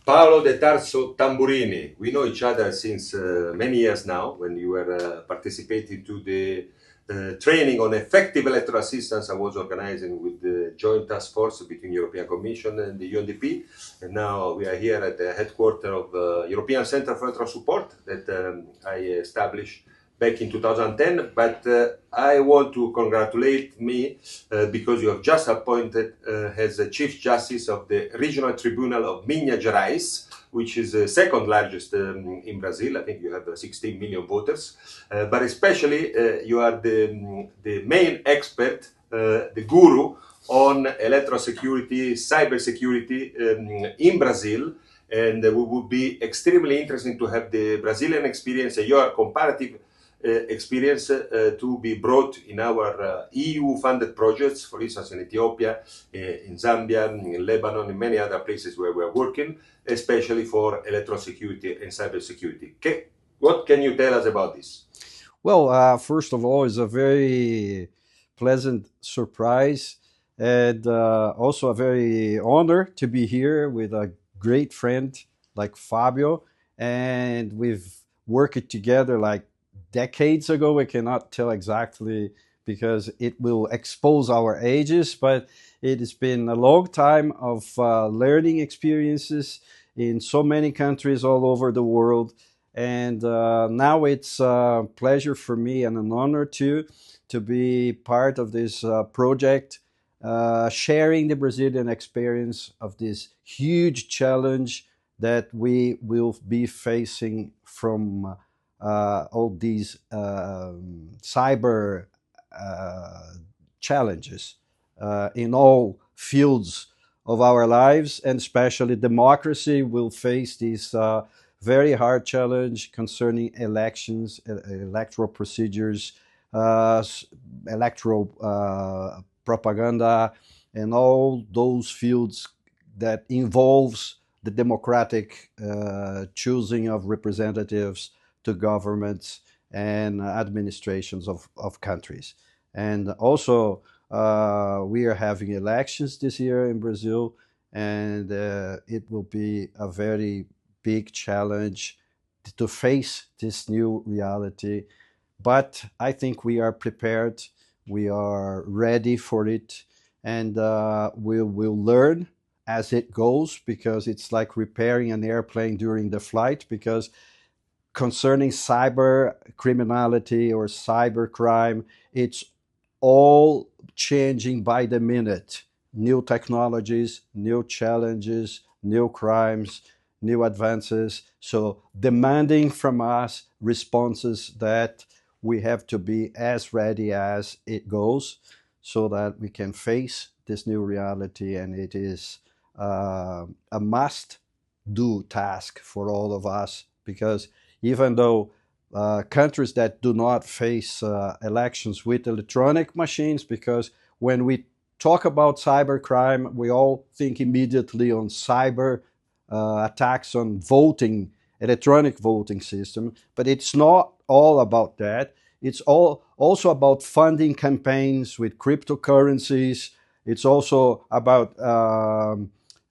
Paulo de Tarso Tamburini. We know each other since many years now, when you were participating to the training on effective electoral assistance I was organizing with the joint task force between European Commission and the UNDP. And now we are here at the headquarters of European Center for Electoral Support that I established back in 2010, but I want to congratulate me because you have just appointed as the Chief Justice of the Regional Tribunal of Minas Gerais, which is the second largest in Brazil. I think you have 16 million voters, but especially you are the main expert, the guru on electoral security, cyber security in Brazil. And it would be extremely interesting to have the Brazilian experience, your comparative experience to be brought in our EU-funded projects, for instance, in Ethiopia, in Zambia, in Lebanon, in many other places where we are working, especially for electoral security and cyber security. What can you tell us about this? Well, first of all, it's a very pleasant surprise and also a very honor to be here with a great friend like Fabio. And we've worked together like decades ago. We cannot tell exactly because it will expose our ages, but it has been a long time of learning experiences in so many countries all over the world. And now it's a pleasure for me and an honor to be part of this project, sharing the Brazilian experience of this huge challenge that we will be facing from all these cyber challenges in all fields of our lives, and especially democracy will face this very hard challenge concerning elections, electoral procedures, electoral propaganda, and all those fields that involves the democratic choosing of representatives to governments and administrations of countries. And also, we are having elections this year in Brazil, and it will be a very big challenge to face this new reality. But I think we are prepared, we are ready for it, and we will learn as it goes, because it's like repairing an airplane during the flight. Because concerning cyber criminality or cyber crime, it's all changing by the minute. New technologies, new challenges, new crimes, new advances. So demanding from us responses that we have to be as ready as it goes, so that we can face this new reality. And it is a must do task for all of us, because even though countries that do not face elections with electronic machines, because when we talk about cybercrime, we all think immediately on cyber attacks on voting, electronic voting system, but it's not all about that. It's all also about funding campaigns with cryptocurrencies. It's also about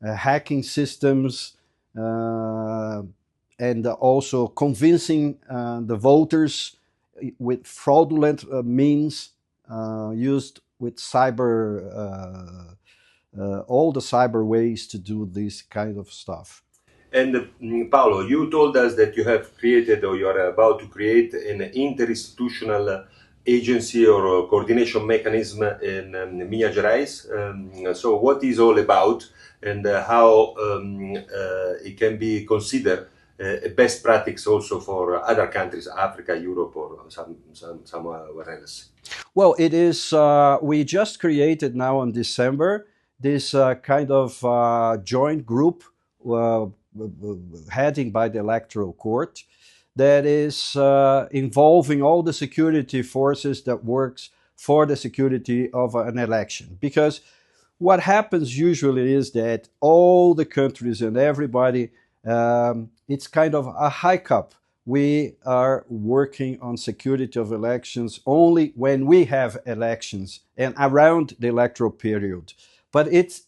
hacking systems, and also convincing the voters with fraudulent means used with cyber, all the cyber ways to do this kind of stuff. And Paolo, you told us that you have created or you are about to create an interinstitutional agency or coordination mechanism in Minas Gerais. So what is all about, and how it can be considered a best practice also for other countries, Africa, Europe, or somewhere else? Well, it is, we just created now in December this kind of joint group uh, heading by the Electoral Court that is involving all the security forces that works for the security of an election. Because what happens usually is that all the countries and everybody, it's kind of a hiccup. We are working on security of elections only when we have elections and around the electoral period. But it's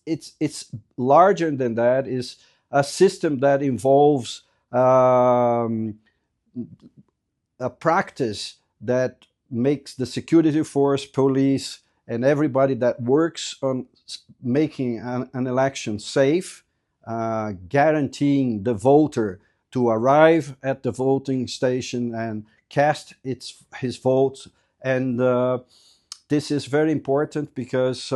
larger than that. Is a system that involves a practice that makes the security force, police, and everybody that works on making an election safe, guaranteeing the voter to arrive at the voting station and cast his votes. And this is very important because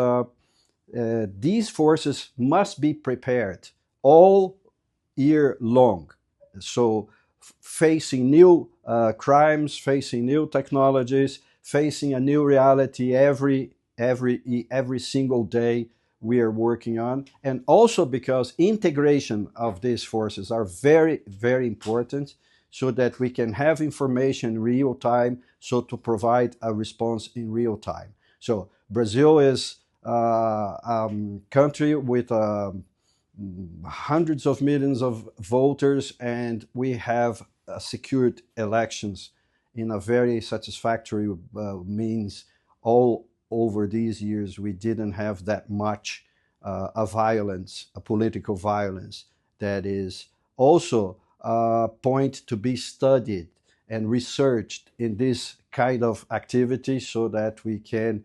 these forces must be prepared all year long. So facing new crimes, facing new technologies, facing a new reality every single day we are working on, and also because integration of these forces are very, very important, so that we can have information in real time, so to provide a response in real time. So Brazil is a country with hundreds of millions of voters, and we have secured elections in a very satisfactory means. All over these years, we didn't have that much a violence, a political violence, that is also a point to be studied and researched in this kind of activity, so that we can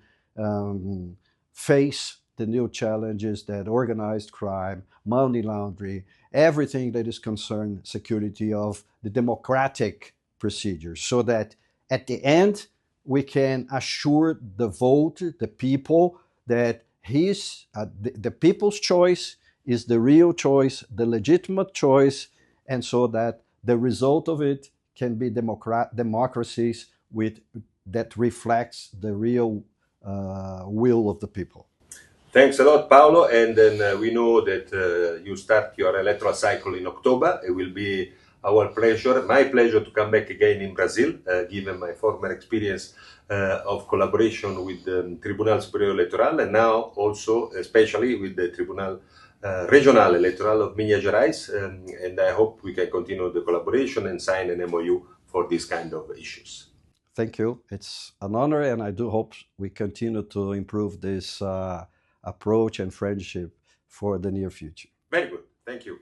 face the new challenges that organized crime, money laundering, everything that is concerned security of the democratic procedures, so that at the end we can assure the voter, the people, that the people's choice is the real choice, the legitimate choice, and so that the result of it can be democracies that reflects the real will of the people. Thanks a lot, Paolo. And then we know that you start your electoral cycle in October. It will be our pleasure, my pleasure, to come back again in Brazil, given my former experience of collaboration with the Tribunal Superior Electoral, and now also, especially with the Tribunal Regional Electoral of Minas Gerais. And I hope we can continue the collaboration and sign an MOU for this kind of issues. Thank you. It's an honor, and I do hope we continue to improve this approach and friendship for the near future. Very good. Thank you.